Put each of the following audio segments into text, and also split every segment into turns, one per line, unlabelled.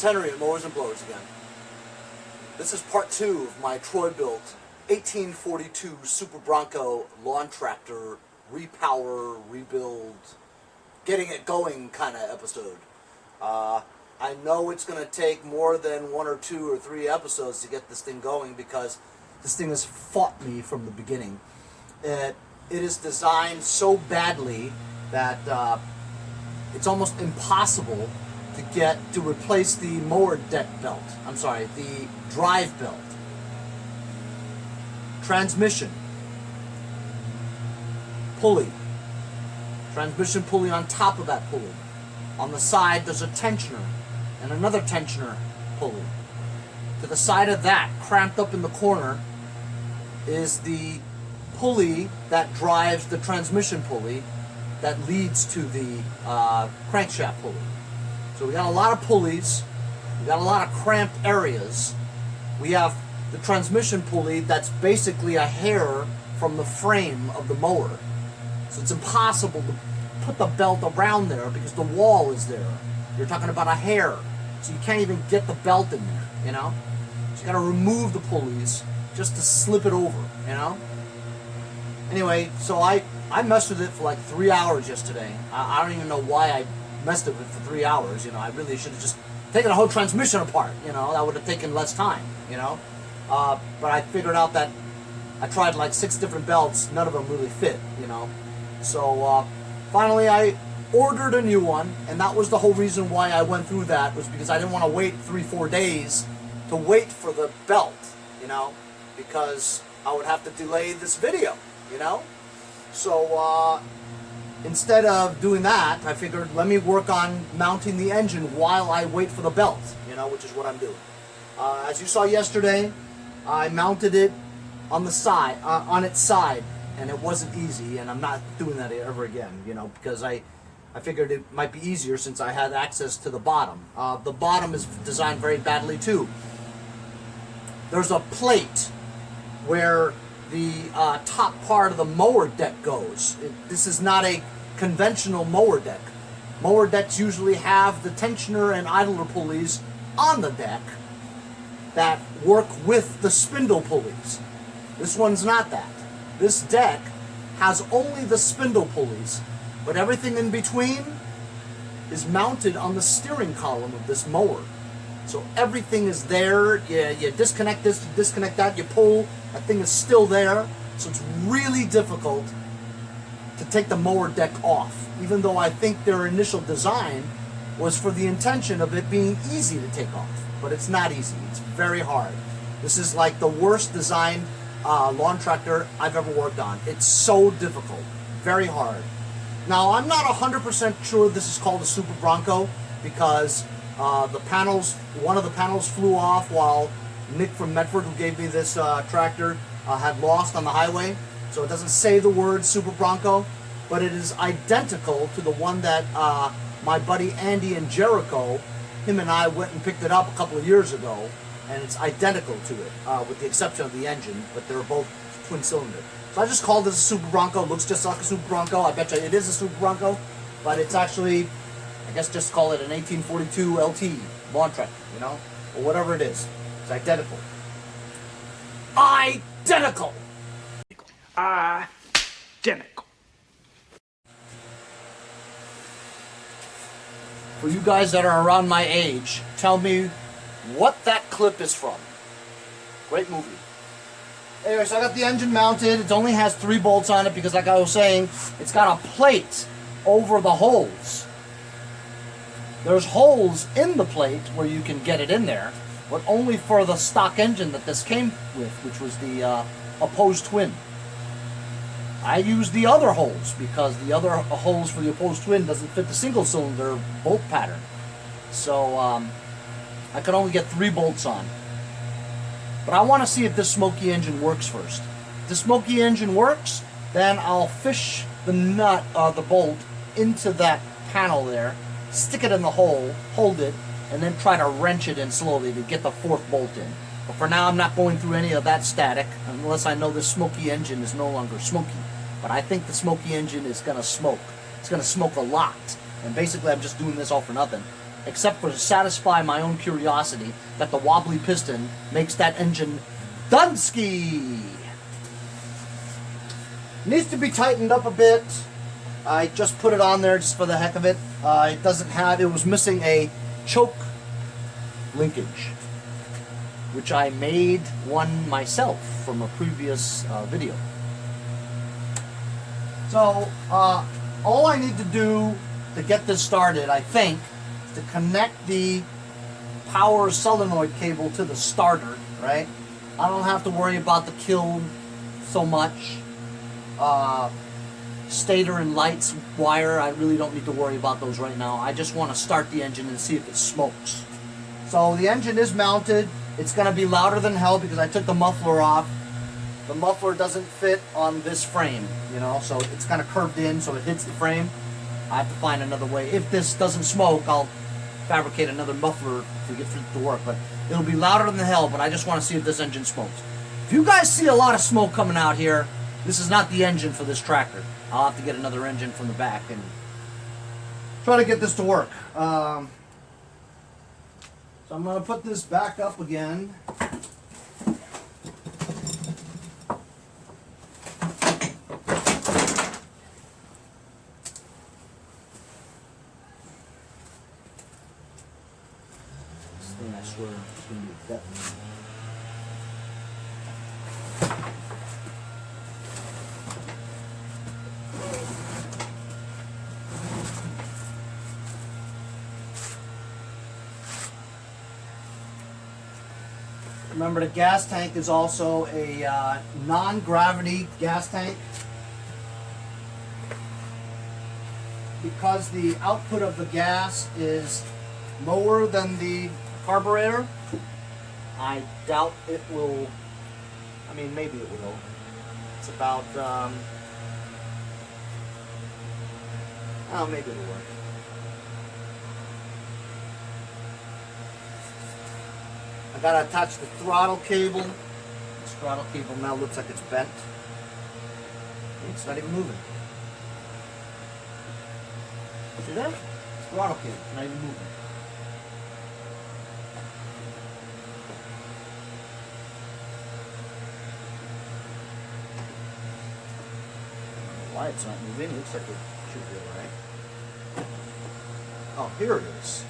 Tennery at Mowers and Blowers again. This is part 2 of my Bilt 1842 Super Bronco lawn tractor repower, rebuild, getting it going kind of episode. I know it's going to take more than 1 or 2 or 3 episodes to get this thing going because this thing has fought me from the beginning. It is designed so badly that it's almost impossible to replace the mower deck belt. I'm sorry, the drive belt. Transmission. Pulley. Transmission pulley on top of that pulley. On the side there's a tensioner and another tensioner pulley. To the side of that, cramped up in the corner, is the pulley that drives the transmission pulley that leads to the crankshaft pulley. So we got a lot of pulleys, we got a lot of cramped areas. We have the transmission pulley that's basically a hair from the frame of the mower. So it's impossible to put the belt around there because the wall is there. You're talking about a hair. So you can't even get the belt in there, you know? So you gotta remove the pulleys just to slip it over, you know? Anyway, so I messed with it for like 3 hours yesterday. I don't even know why I messed with it for 3 hours, you know. I really should have just taken the whole transmission apart, you know. That would have taken less time, you know. But I figured out that I tried like 6 different belts, none of them really fit, you know. So finally I ordered a new one, and that was the whole reason why I went through that, was because I didn't want to wait 3-4 days to wait for the belt, you know, because I would have to delay this video, you know. So instead of doing that, I figured let me work on mounting the engine while I wait for the belt, you know, which is what I'm doing. As you saw yesterday, I mounted it on the side, on its side, and it wasn't easy, and I'm not doing that ever again, you know, because I figured it might be easier since I had access to the bottom. The bottom is designed very badly too. There's a plate where the top part of the mower deck goes. This is not a conventional mower deck. Mower decks usually have the tensioner and idler pulleys on the deck that work with the spindle pulleys. This one's not that. This deck has only the spindle pulleys, but everything in between is mounted on the steering column of this mower. So everything is there. You disconnect this, you disconnect that, you pull, that thing is still there. So it's really difficult to take the mower deck off, even though I think their initial design was for the intention of it being easy to take off. But it's not easy, it's very hard. This is like the worst designed lawn tractor I've ever worked on. It's so difficult, very hard. Now, I'm not 100% sure this is called a Super Bronco because the panels, one of the panels flew off while Nick from Medford, who gave me this tractor, had lost on the highway. So it doesn't say the word Super Bronco, but it is identical to the one that my buddy Andy in Jericho, him and I went and picked it up a couple of years ago, and it's identical to it, with the exception of the engine, but they're both twin cylinder. So I just called this a Super Bronco. It looks just like a Super Bronco. I bet you it is a Super Bronco, but it's actually, I guess just call it an 1842 LT lawn tractor, you know, or whatever it is. It's identical. Identical!
Identical.
For you guys that are around my age, tell me what that clip is from. Great movie. Anyway, so I got the engine mounted. It only has 3 bolts on it because, like I was saying, it's got a plate over the holes. There's holes in the plate where you can get it in there, but only for the stock engine that this came with, which was the opposed twin. I used the other holes because the other holes for the opposed twin doesn't fit the single cylinder bolt pattern. So I could only get 3 bolts on. But I want to see if this smoky engine works first. If the smoky engine works, then I'll fish the nut, the bolt, into that panel there, stick it in the hole, hold it, and then try to wrench it in slowly to get the 4th bolt in. But for now, I'm not going through any of that static unless I know the smoky engine is no longer smoky. But I think the smoky engine is going to smoke. It's going to smoke a lot. And basically, I'm just doing this all for nothing. except for to satisfy my own curiosity that the wobbly piston makes that engine Dunsky. Needs to be tightened up a bit. I just put it on there just for the heck of it. It was missing a choke linkage, which I made one myself from a previous video. So, all I need to do to get this started, I think, is to connect the power solenoid cable to the starter, right? I don't have to worry about the kiln so much. Stator and lights wire, I really don't need to worry about those right now. I just want to start the engine and see if it smokes. So the engine is mounted. It's going to be louder than hell because I took the muffler off. The muffler doesn't fit on this frame, you know, so it's kind of curved in so it hits the frame. I have to find another way. If this doesn't smoke, I'll fabricate another muffler to get it to work, but it'll be louder than hell, but I just want to see if this engine smokes. If you guys see a lot of smoke coming out here, this is not the engine for this tractor. I'll have to get another engine from the back and try to get this to work. So I'm going to put this back up again. This thing, I swear, is going to be definitely. Remember, the gas tank is also a non-gravity gas tank. Because the output of the gas is lower than the carburetor, I doubt it will, I mean, maybe it will. It's about, oh, maybe it'll work. I gotta attach the throttle cable. This throttle cable now looks like it's bent. It's not even moving. See that? It's throttle cable, not even moving. Why it's not moving? It looks like it should be alright. Oh, here it is.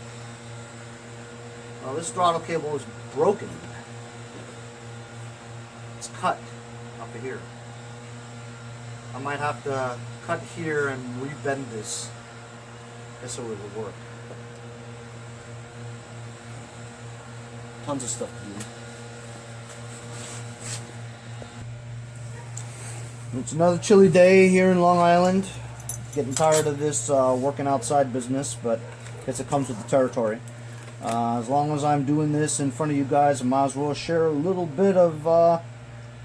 Well, this throttle cable is broken. It's cut up to here. I might have to cut here and rebend this. Guess so it will work. Tons of stuff to do. It's another chilly day here in Long Island. Getting tired of this working outside business, but I guess it comes with the territory. As long as I'm doing this in front of you guys, I might as well share a little bit of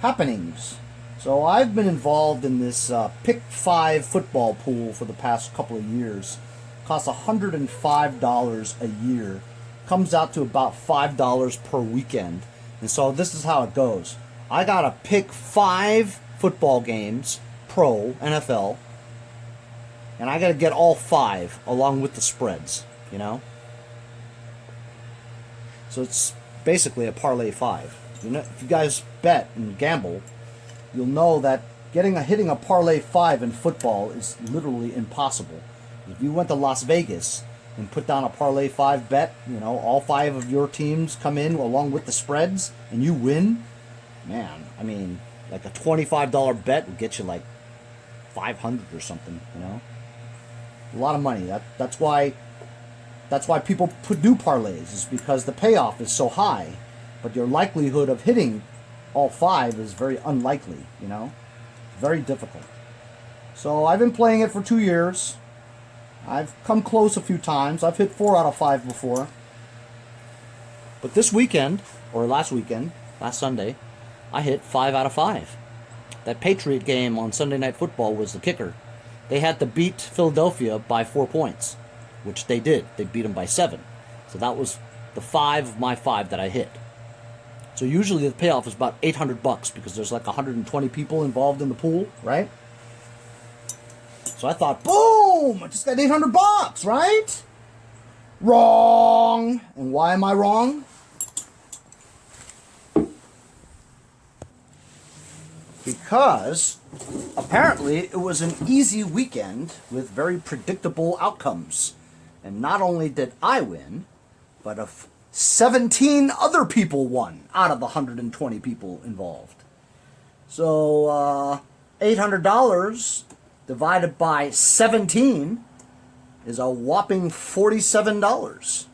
happenings. So I've been involved in this Pick 5 football pool for the past couple of years. Costs $105 a year. Comes out to about $5 per weekend. And so this is how it goes. I gotta pick 5 football games, pro, NFL, and I gotta get all 5 along with the spreads, you know? So it's basically a parlay 5. You know, if you guys bet and gamble, you'll know that hitting a parlay 5 in football is literally impossible. If you went to Las Vegas and put down a parlay 5 bet, you know, all 5 of your teams come in along with the spreads and you win, man, I mean, like a $25 bet would get you like 500 or something, you know? A lot of money. That's why people do parlays, is because the payoff is so high, but your likelihood of hitting all 5 is very unlikely, you know? Very difficult. So I've been playing it for 2 years. I've come close a few times. I've hit 4 out of 5 before. But this weekend, or last Sunday, I hit 5 out of 5. That Patriot game on Sunday Night Football was the kicker. They had to beat Philadelphia by 4 points, which they did. They beat them by 7. So that was the 5 of my 5 that I hit. So usually the payoff is about $800 because there's like 120 people involved in the pool, right? So I thought, boom! I just got $800, right? Wrong! And why am I wrong? Because apparently it was an easy weekend with very predictable outcomes. And not only did I win, but 17 other people won out of the 120 people involved. So $800 divided by 17 is a whopping $47.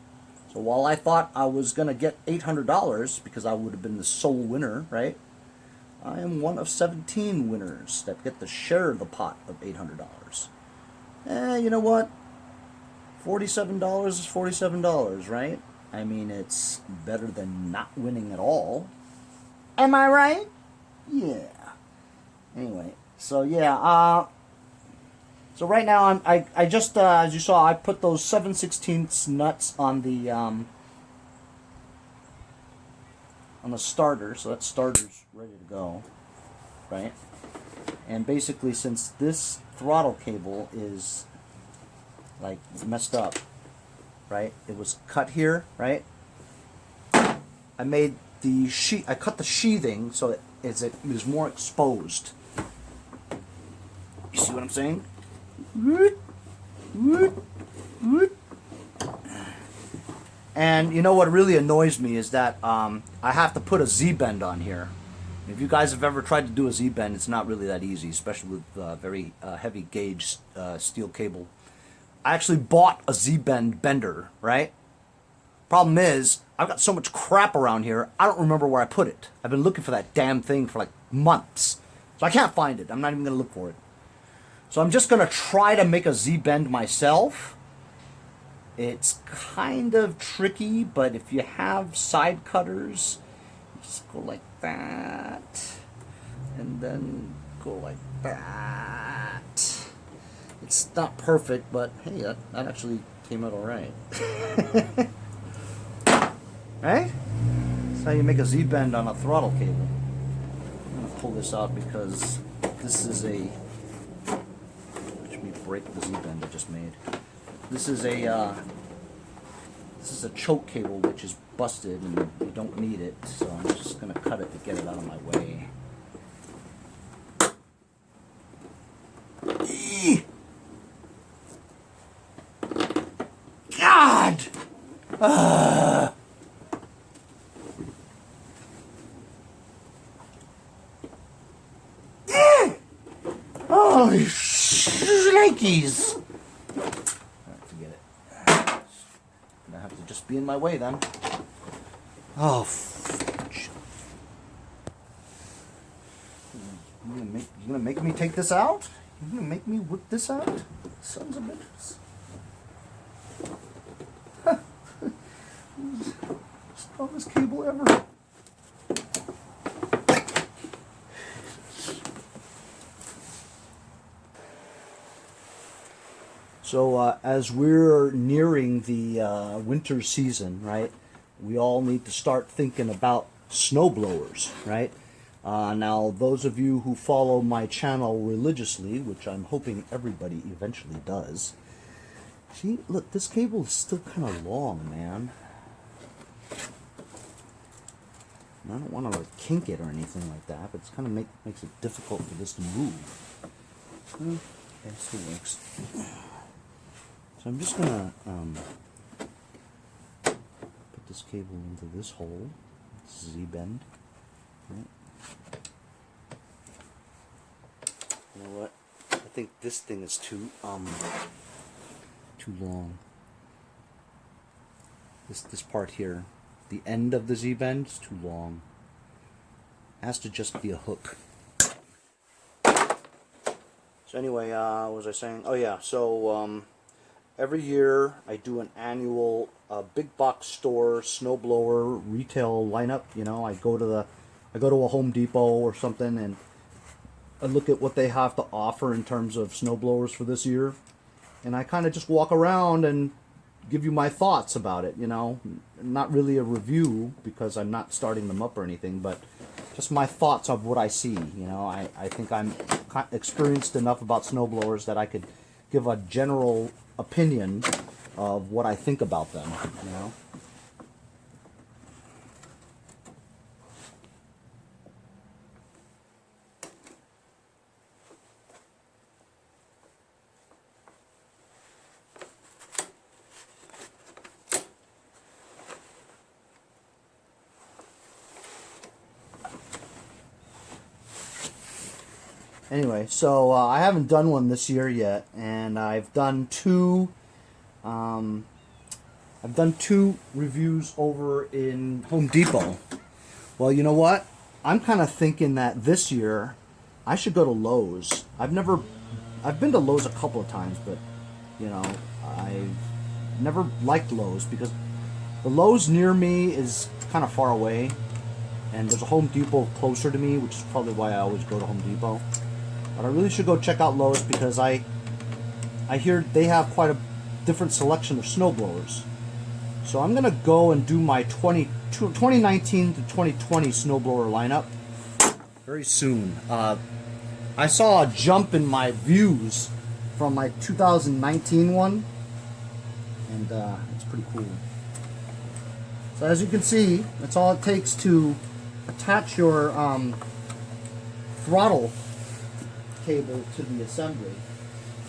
So while I thought I was going to get $800 because I would have been the sole winner, right? I am one of 17 winners that get to share the pot of $800. You know what? $47 is $47, right? I mean, it's better than not winning at all. Am I right? Yeah. Anyway, so yeah, so right now I just as you saw, I put those 7/16 nuts on the starter, so that starter's ready to go, right? And basically, since this throttle cable is like messed up, right? It was cut here, right? I made the I cut the sheathing so it was more exposed. You see what I'm saying? And you know what really annoys me is that I have to put a Z-bend on here. If you guys have ever tried to do a Z-bend, it's not really that easy, especially with very heavy gauge steel cable. I actually bought a Z-bend bender, right? Problem is, I've got so much crap around here, I don't remember where I put it. I've been looking for that damn thing for like months. So I can't find it. I'm not even going to look for it. So I'm just going to try to make a Z-bend myself. It's kind of tricky, but if you have side cutters, just go like that. And then go like that. It's not perfect, but hey, that actually came out alright. Right? That's how you make a Z-bend on a throttle cable. I'm going to pull this out because this is a... Let me break the Z-bend I just made. This is a choke cable which is busted and you don't need it, so I'm just going to cut it to get it out of my way. Eee! God! Oh, shnikes! Forget it. Gonna have to just be in my way then. Oh, you gonna make me take this out? You gonna make me whip this out? Sons of bitches. Strongest cable ever. So as we're nearing the winter season, right, we all need to start thinking about snowblowers, right? Now, those of you who follow my channel religiously, which I'm hoping everybody eventually does, see, look, this cable is still kind of long, man. And I don't want to like kink it or anything like that, but it's kind of makes it difficult for this to move. Okay, it still works. So I'm just gonna put this cable into this hole, Z-bend. Right. You know what? I think this thing is too long. This part here, the end of the Z-bend is too long. It has to just be a hook. So anyway, what was I saying? Oh yeah, so every year I do an annual big box store snowblower retail lineup. You know, I go to a Home Depot or something and I look at what they have to offer in terms of snowblowers for this year, and I kind of just walk around and give you my thoughts about it. You know, not really a review because I'm not starting them up or anything, but just my thoughts of what I see. You know, I think I'm experienced enough about snowblowers that I could give a general opinion of what I think about them, you know. Anyway, so I haven't done one this year yet, and I've done two reviews over in Home Depot. Well, you know what? I'm kind of thinking that this year I should go to Lowe's. I've been to Lowe's a couple of times, but you know, I've never liked Lowe's because the Lowe's near me is kind of far away, and there's a Home Depot closer to me, which is probably why I always go to Home Depot. But I really should go check out Lowe's because I hear they have quite a different selection of snowblowers. So I'm going to go and do my 2019 to 2020 snowblower lineup very soon. I saw a jump in my views from my 2019 one, and it's pretty cool. So as you can see, that's all it takes to attach your throttle cable to the assembly.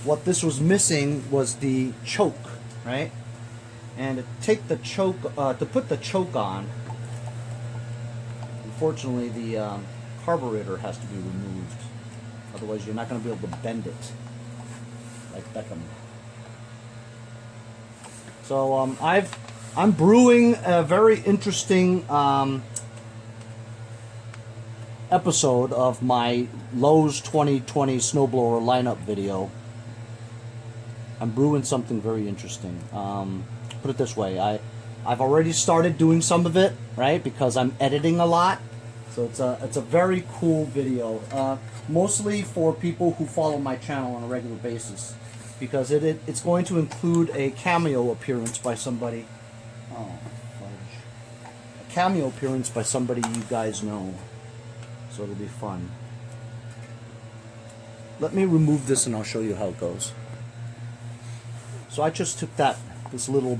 What this was missing was the choke, right? And to take the choke, to put the choke on, unfortunately the carburetor has to be removed. Otherwise you're not going to be able to bend it like Beckham. So I'm brewing a very interesting episode of my Lowe's 2020 snowblower lineup video. I'm brewing something very interesting. Put it this way, I've already started doing some of it, right? Because I'm editing a lot. So it's a very cool video. Mostly for people who follow my channel on a regular basis, because it's going to include a cameo appearance by somebody. Oh, fudge. A cameo appearance by somebody you guys know. So it'll be fun. Let me remove this and I'll show you how it goes. So I just took this little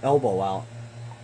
elbow out.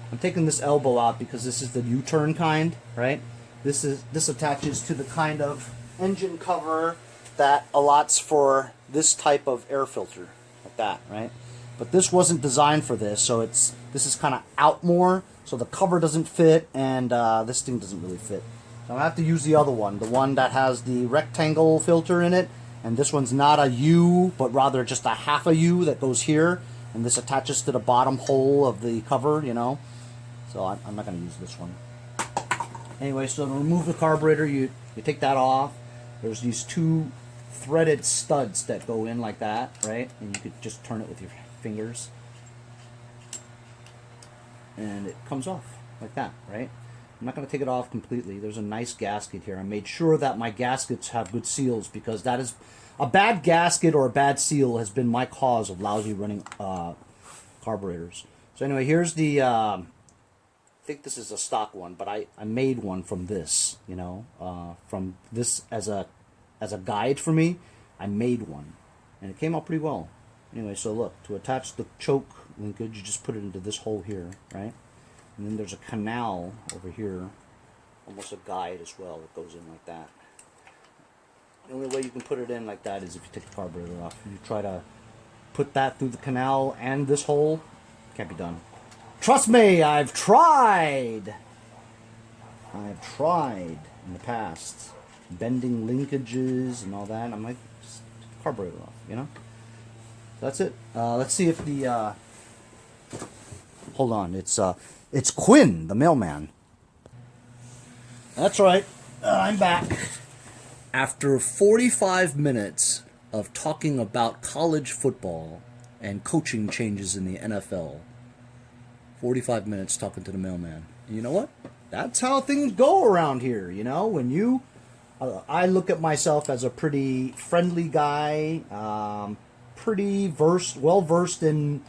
I'm taking this elbow out because this is the U-turn kind, right? This attaches to the kind of engine cover that allots for this type of air filter, like that, right? But this wasn't designed for this, so this is kind of out more, so the cover doesn't fit, and this thing doesn't really fit. So I have to use the other one, the one that has the rectangle filter in it, and this one's not a U, but rather just a half a U that goes here, and this attaches to the bottom hole of the cover, you know. So I'm not going to use this one. Anyway, so to remove the carburetor, you take that off. There's these two threaded studs that go in like that, right? And you could just turn it with your fingers. And it comes off like that, right? I'm not going to take it off completely. There's a nice gasket here. I made sure that my gaskets have good seals, because that is a bad gasket or a bad seal has been my cause of lousy running carburetors. So anyway, here's the I think this is a stock one, but I made one from this, you know, from this as a guide for me. I made one, and it came out pretty well. Anyway, so look, to attach the choke linkage, you just put it into this hole here, right? And then there's a canal over here, almost a guide as well, that goes in like that. The only way you can put it in like that is if you take the carburetor off. If you try to put that through the canal and this hole, can't be done. Trust me, I've tried. I've tried in the past, bending linkages and all that. I'm like, just take the carburetor off, you know. That's it. Let's see if the. Hold on, it's Quinn, the mailman. That's right. I'm back. After 45 minutes of talking about college football and coaching changes in the NFL. 45 minutes talking to the mailman. And you know what? That's how things go around here, you know? When you... I look at myself as a pretty friendly guy, pretty well-versed in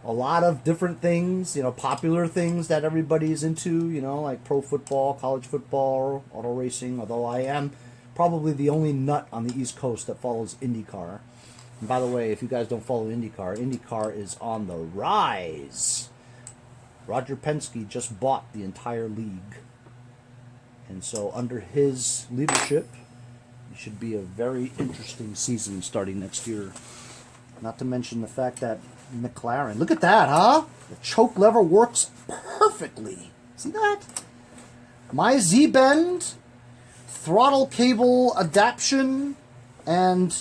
a lot of different things, you know, popular things that everybody's into, you know, like pro football, college football, auto racing, although I am probably the only nut on the East Coast that follows IndyCar. And by the way, if you guys don't follow IndyCar, IndyCar is on the rise. Roger Penske just bought the entire league. And so under his leadership, it should be a very interesting season starting next year. Not to mention the fact that McLaren, look at that, huh? The choke lever works perfectly. See that? My Z-bend, throttle cable adaptation, and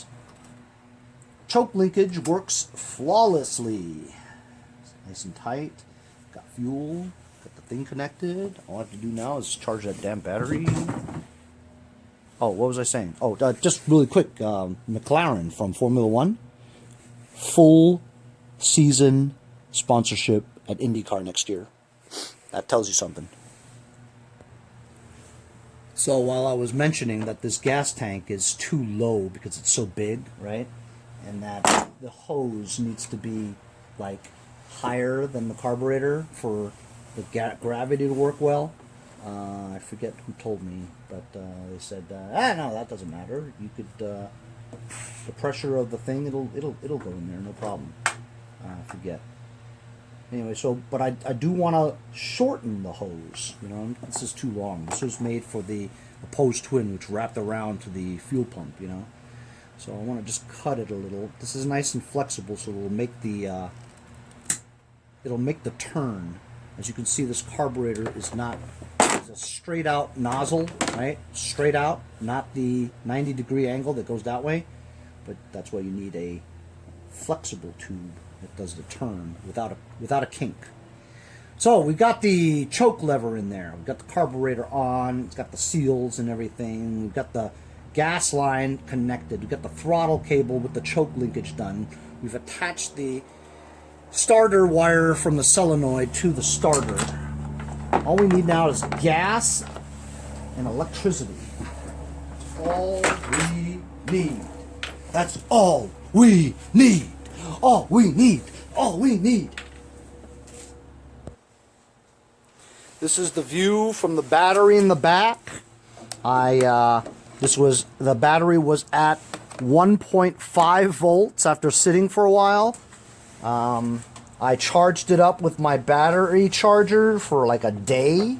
choke linkage works flawlessly. Nice and tight. Got fuel. Got the thing connected. All I have to do now is charge that damn battery. Oh, what was I saying? Oh, just really quick. McLaren from Formula One. Full season sponsorship at IndyCar next year. That tells you something. So while I was mentioning that this gas tank is too low because it's so big, right? And that the hose needs to be like higher than the carburetor for the gravity to work well. I forget who told me, but they said, no, that doesn't matter. You could, the pressure of the thing, it'll go in there, no problem. I forget. Anyway, so, but I do want to shorten the hose, you know. This is too long. This was made for the opposed twin, which wrapped around to the fuel pump, you know. So I want to just cut it a little. This is nice and flexible, so it'll make the turn. As you can see, this carburetor is a straight out nozzle, right? Straight out, not the 90-degree angle that goes that way. But that's why you need a flexible tube that does the turn without a kink. So we got the choke lever in there. We've got the carburetor on. It's got the seals and everything. We've got the gas line connected. We've got the throttle cable with the choke linkage done. We've attached the starter wire from the solenoid to the starter. All we need now is gas and electricity. That's all we need. That's all we need. All we need. All we need. This is the view from the battery in the back. The battery was at 1.5 volts after sitting for a while. I charged it up with my battery charger for like a day.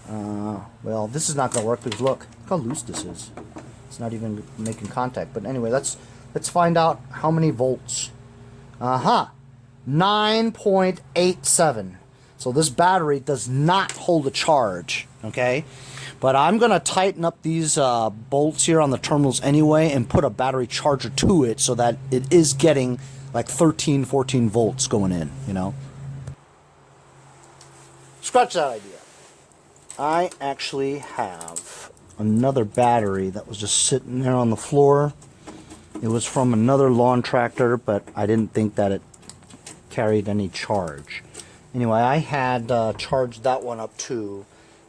Well, this is not going to work because look how loose this is. It's not even making contact. But anyway, let's find out how many volts. 9.87. So this battery does not hold a charge, okay? But I'm going to tighten up these bolts here on the terminals anyway and put a battery charger to it so that it is getting like 13, 14 volts going in, you know? Scratch that idea. I actually have another battery that was just sitting there on the floor. It was from another lawn tractor, but I didn't think that it carried any charge. Anyway, I had charged that one up too,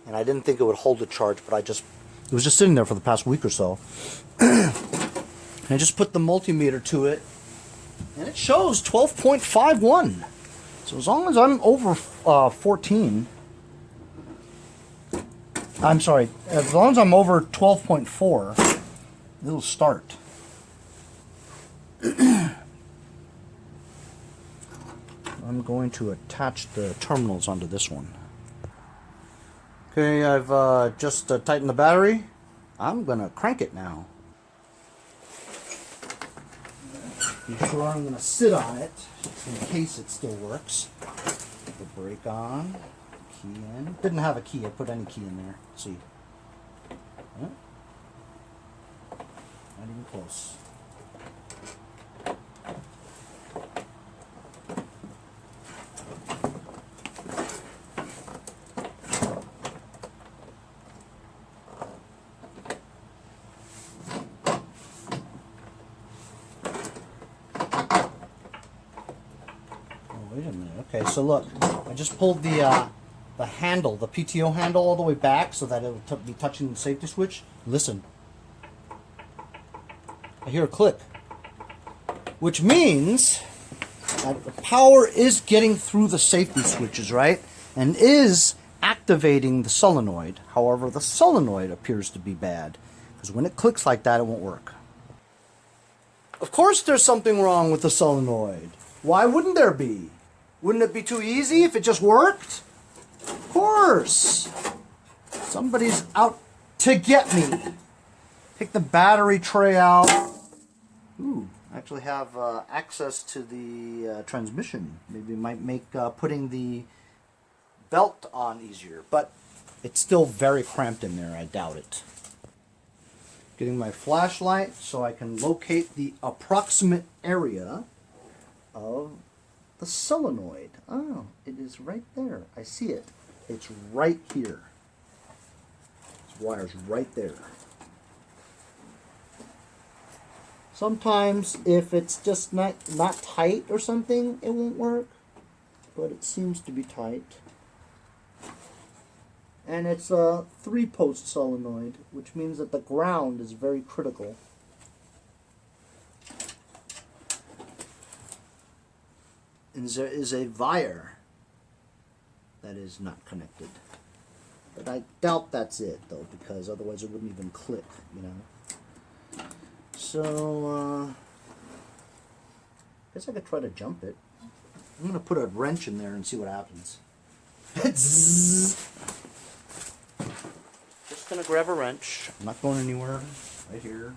and I didn't think it would hold a charge, but it was just sitting there for the past week or so. And I just put the multimeter to it, and it shows 12.51. So as long as I'm over 14, I'm sorry, as long as I'm over 12.4, it'll start. I'm going to attach the terminals onto this one. Okay, I've just tightened the battery. I'm going to crank it now. Be sure I'm going to sit on it in case it still works. Put the brake on, key in. Didn't have a key, I put any key in there. Let's see. Yeah. Not even close. Wait a minute. Okay, so look, I just pulled the handle, the PTO handle, all the way back so that it will be touching the safety switch. Listen, I hear a click, which means that the power is getting through the safety switches, right? And is activating the solenoid. However, the solenoid appears to be bad because when it clicks like that, it won't work. Of course there's something wrong with the solenoid. Why wouldn't there be? Wouldn't it be too easy if it just worked? Of course. Somebody's out to get me. Take the battery tray out. Ooh, I actually have access to the transmission. Maybe it might make putting the belt on easier, but it's still very cramped in there. I doubt it. Getting my flashlight so I can locate the approximate area of the solenoid. Oh, it is right there. I see it. It's right here. This wire's right there. Sometimes if it's just not tight or something, it won't work. But it seems to be tight. And it's a 3-post solenoid, which means that the ground is very critical. And there is a wire that is not connected. But I doubt that's it, though, because otherwise it wouldn't even click, you know. So, I guess I could try to jump it. I'm going to put a wrench in there and see what happens. Just going to grab a wrench. I'm not going anywhere. Right here.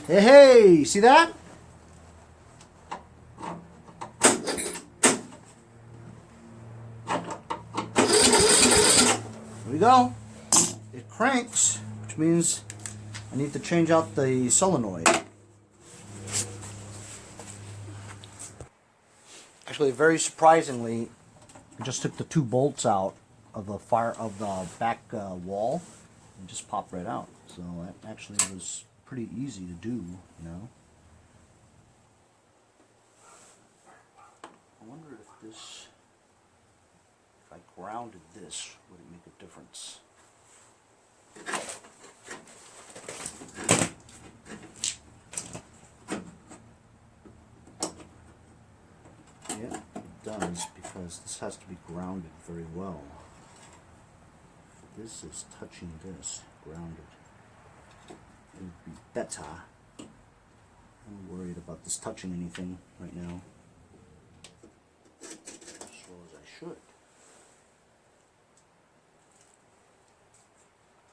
Hey, hey, see that? There we go. It cranks, which means I need to change out the solenoid. Actually, very surprisingly, I just took the 2 bolts out of the back wall and just popped right out. So that actually was pretty easy to do, you know. I wonder if this, if I grounded this, would it make a difference? Yeah, it does, because this has to be grounded very well. This is touching this, grounded. It would be better. I'm worried about this touching anything right now. As well as I should.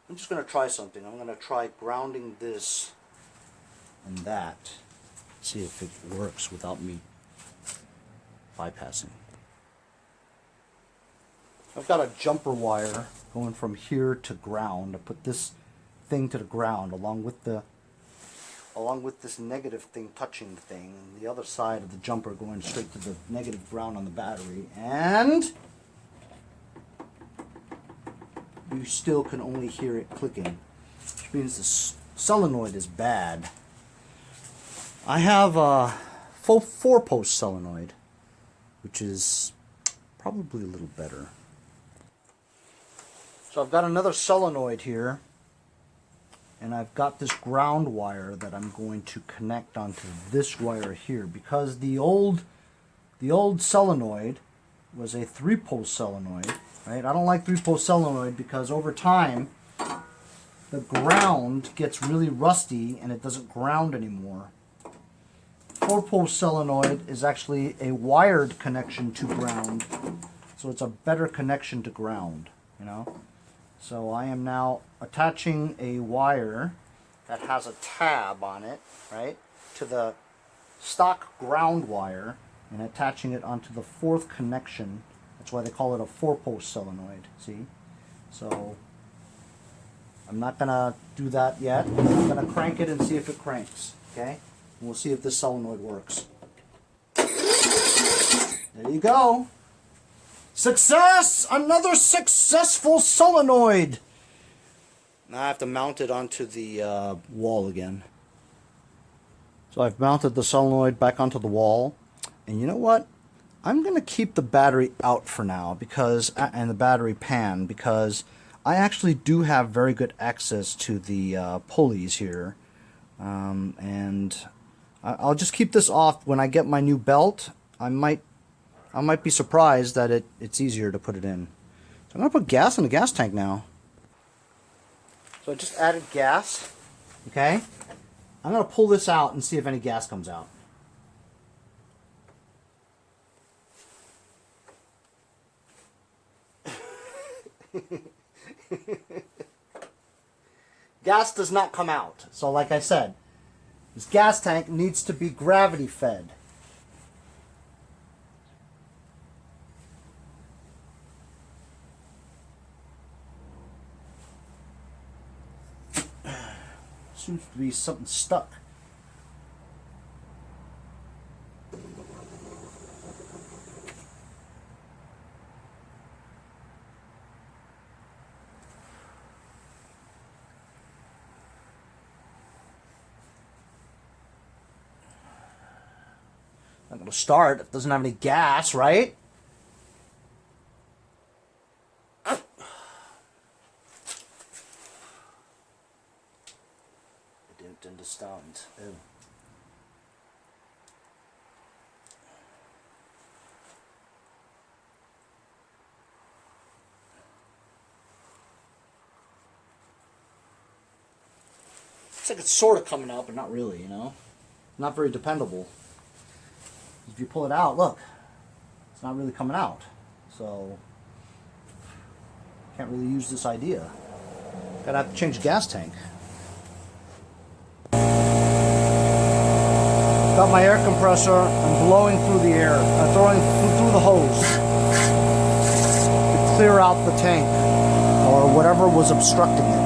I'm just going to try something. I'm going to try grounding this and that. See if it works without me bypassing. I've got a jumper wire going from here to ground. I put this thing to the ground along with this negative thing touching the thing, and the other side of the jumper going straight to the negative ground on the battery, and you still can only hear it clicking, which means the solenoid is bad. I have a full 4-post solenoid, which is probably a little better. So I've got another solenoid here, and I've got this ground wire that I'm going to connect onto this wire here, because the old solenoid was a 3-post solenoid, right? I don't like 3-post solenoid because over time the ground gets really rusty and it doesn't ground anymore. 4-post solenoid is actually a wired connection to ground, so it's a better connection to ground, you know. So I am now attaching a wire that has a tab on it, right, to the stock ground wire, and attaching it onto the 4th connection. That's why they call it a 4-post solenoid, see? So I'm not going to do that yet. I'm going to crank it and see if it cranks, okay? And we'll see if this solenoid works. There you go. Success! Another successful solenoid! Now I have to mount it onto the wall again. So I've mounted the solenoid back onto the wall. And you know what?
I'm going to keep the battery out for now because, and the battery pan, because I actually do have very good access to the pulleys here. And I'll just keep this off. When I get my new belt, I might be surprised that it's easier to put it in. So I'm going to put gas in the gas tank now. So I just added gas. Okay. I'm going to pull this out and see if any gas comes out. Gas does not come out. So like I said, this gas tank needs to be gravity fed. Seems to be something stuck. Not going to start. It doesn't have any gas, right? Didn't understand. Oh. Looks like it's sort of coming out, but not really, you know? Not very dependable. If you pull it out, look, it's not really coming out. So, can't really use this idea. Gotta have to change the gas tank. Got my air compressor and blowing through the air, throwing through the hose to clear out the tank or whatever was obstructing it.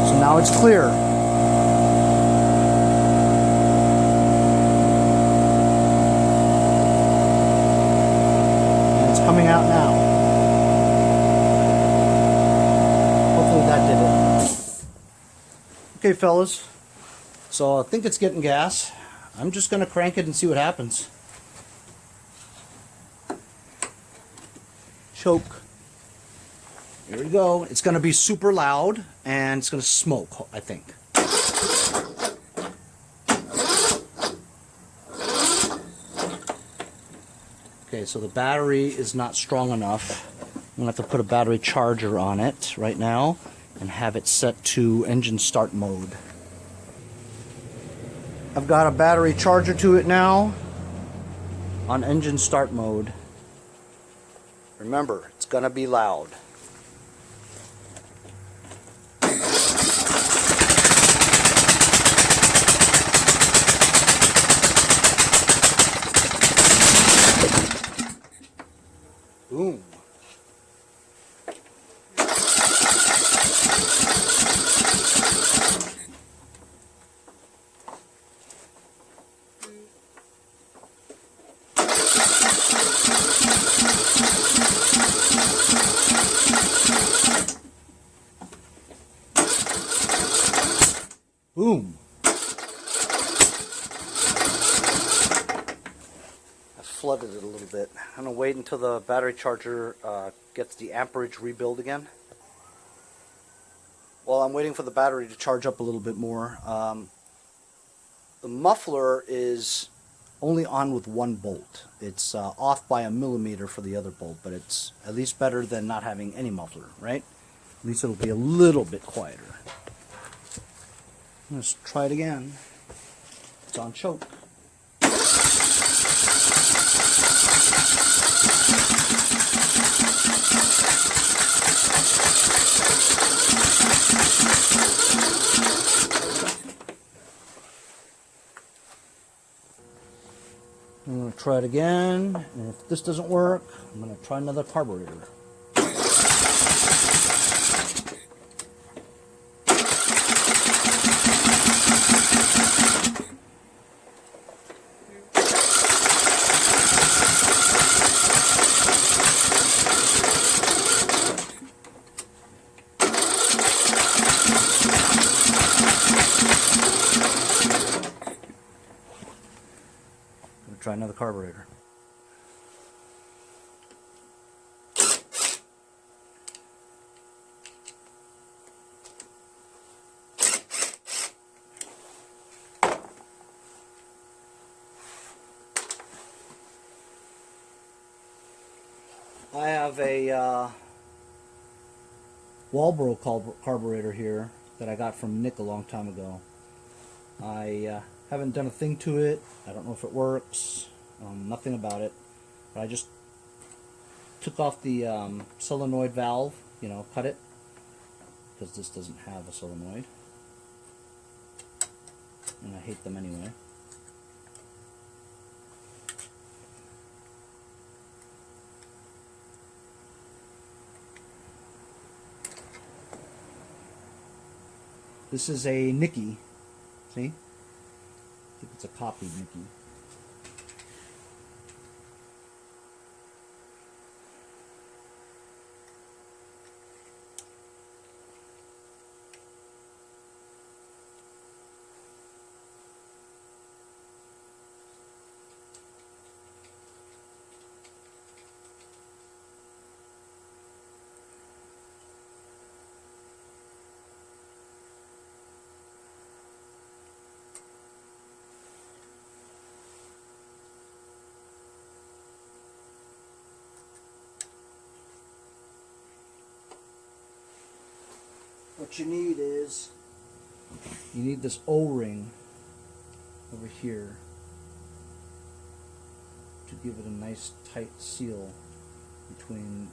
So now it's clear. And it's coming out now. That did it. Okay, fellas, so I think it's getting gas. I'm just going to crank it and see what happens. Choke. Here we go. It's going to be super loud and it's going to smoke, I think. Okay, so the battery is not strong enough. I'm going to have to put a battery charger on it right now and have it set to engine start mode. I've got a battery charger to it now on engine start mode. Remember, it's going to be loud. Boom. Boom. I flooded it a little bit. I'm going to wait until the battery charger gets the amperage rebuild again. While I'm waiting for the battery to charge up a little bit more, the muffler is only on with one bolt. It's off by 1 millimeter for the other bolt, but it's at least better than not having any muffler, right? At least it'll be a little bit quieter. Let's try it again. It's on choke. I'm going to try it again, and if this doesn't work, I'm going to try another carburetor. try another carburetor. I have a Walbro carburetor here that I got from Nick a long time ago. I haven't done a thing to it. I don't know if it works. Nothing about it. But I just took off the solenoid valve, you know, cut it, because this doesn't have a solenoid. And I hate them anyway. This is a Nikki. See? I think it's a copied Nikki. What you need is, you need this O-ring over here to give it a nice tight seal between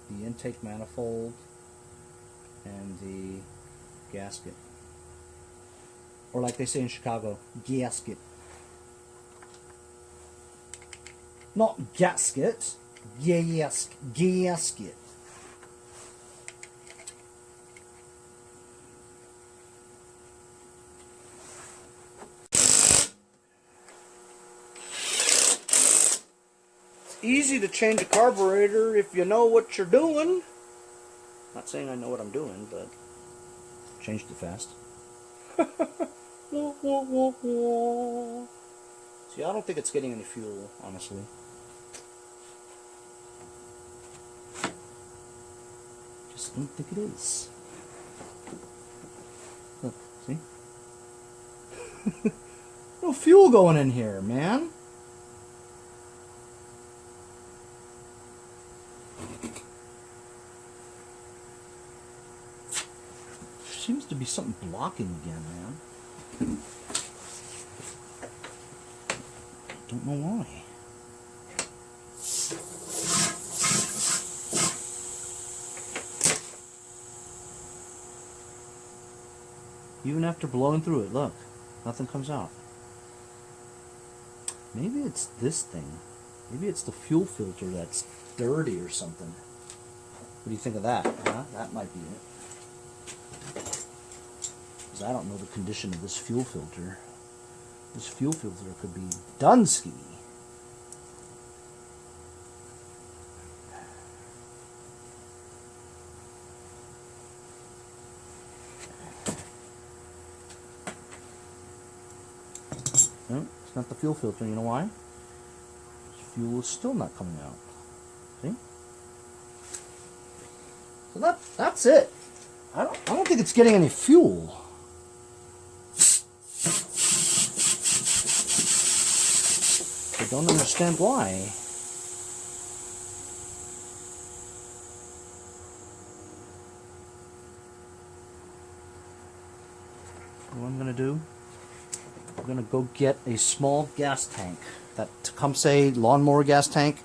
the intake manifold and the gasket. Or like they say in Chicago, gasket. Not gasket, gasket. Easy to change a carburetor if you know what you're doing. Not saying I know what I'm doing, but changed it fast. See, I don't think it's getting any fuel, honestly. Just don't think it is. Look, see? No fuel going in here, man. Seems to be something blocking again, man. Don't know why. Even after blowing through it, look, nothing comes out. Maybe it's this thing. Maybe it's the fuel filter that's dirty or something. What do you think of that? Huh? That might be it. Because I don't know the condition of this fuel filter. This fuel filter could be Dunsky. No, it's not the fuel filter. You know why? This fuel is still not coming out. See? So that's it. I don't think it's getting any fuel. I don't understand why. What I'm gonna do, I'm gonna go get a small gas tank, that Tecumseh lawnmower gas tank,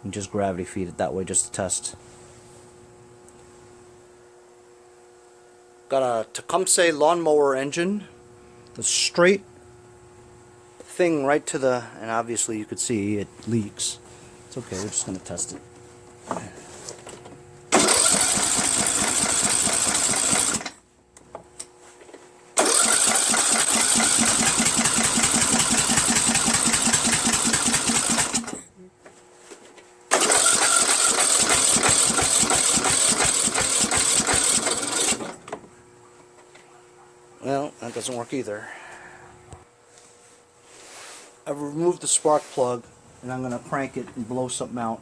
and just gravity feed it that way just to test. Got a Tecumseh lawnmower engine, the straight thing right to the, and obviously you could see it leaks. It's okay, we're just going to test it. Well, that doesn't work either. I've removed the spark plug, and I'm going to crank it and blow something out.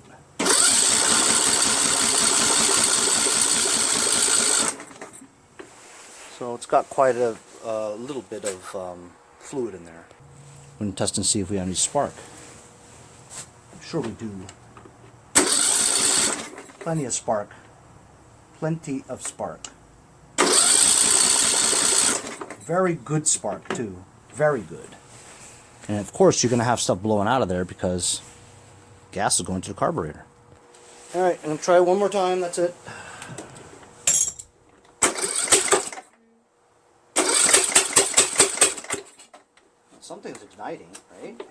So it's got quite a little bit of fluid in there. I'm going to test and see if we have any spark. I'm sure we do. Plenty of spark. Plenty of spark. Very good spark too. Very good. And of course you're going to have stuff blowing out of there because gas is going to the carburetor. Alright, I'm going to try it one more time. That's it. Something's igniting, right?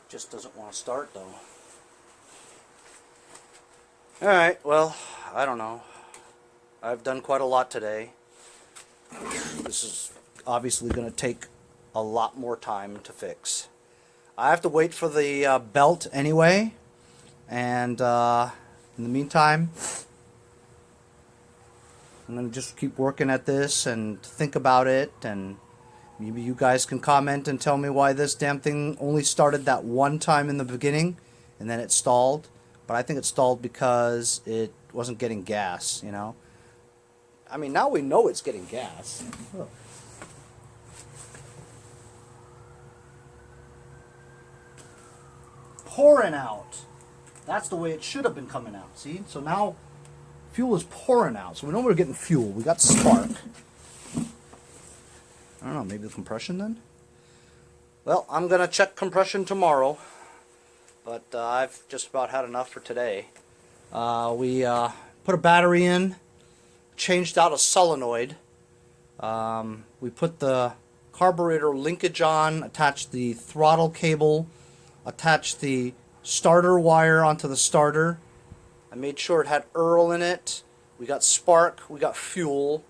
Just doesn't want to start though. Alright, well, I don't know. I've done quite a lot today. This is obviously going to take a lot more time to fix. I have to wait for the belt anyway, and in the meantime, I'm going to just keep working at this and think about it, and maybe you guys can comment and tell me why this damn thing only started that one time in the beginning and then it stalled. But I think it stalled because it wasn't getting gas, you know. I mean, now we know it's getting gas. Look. Pouring out. That's the way it should have been coming out, see? So now fuel is pouring out. So we know we're getting fuel. We got spark. I don't know, maybe the compression then? Well, I'm going to check compression tomorrow. But I've just about had enough for today. We put a battery in, changed out a solenoid. We put the carburetor linkage on, attached the throttle cable, attached the starter wire onto the starter. I made sure it had Earl in it. We got spark, we got fuel.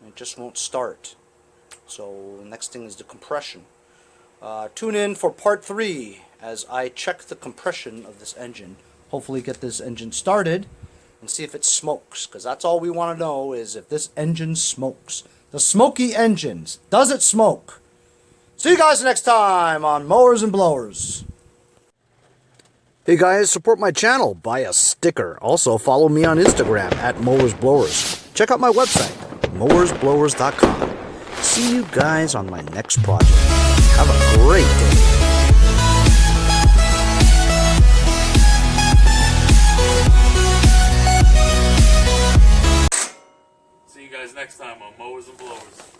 It just won't start. So the next thing is the compression. Tune in for part 3 as I check the compression of this engine. Hopefully get this engine started and see if it smokes, because that's all we want to know is if this engine smokes. The smoky engines, does it smoke? See you guys next time on Mowers and Blowers. Hey guys, support my channel, buy a sticker. Also follow me on Instagram at Mowers Blowers. Check out my website, mowersblowers.com. See you guys on my next project. Have a great day.
See you guys next time on Mowers and Blowers.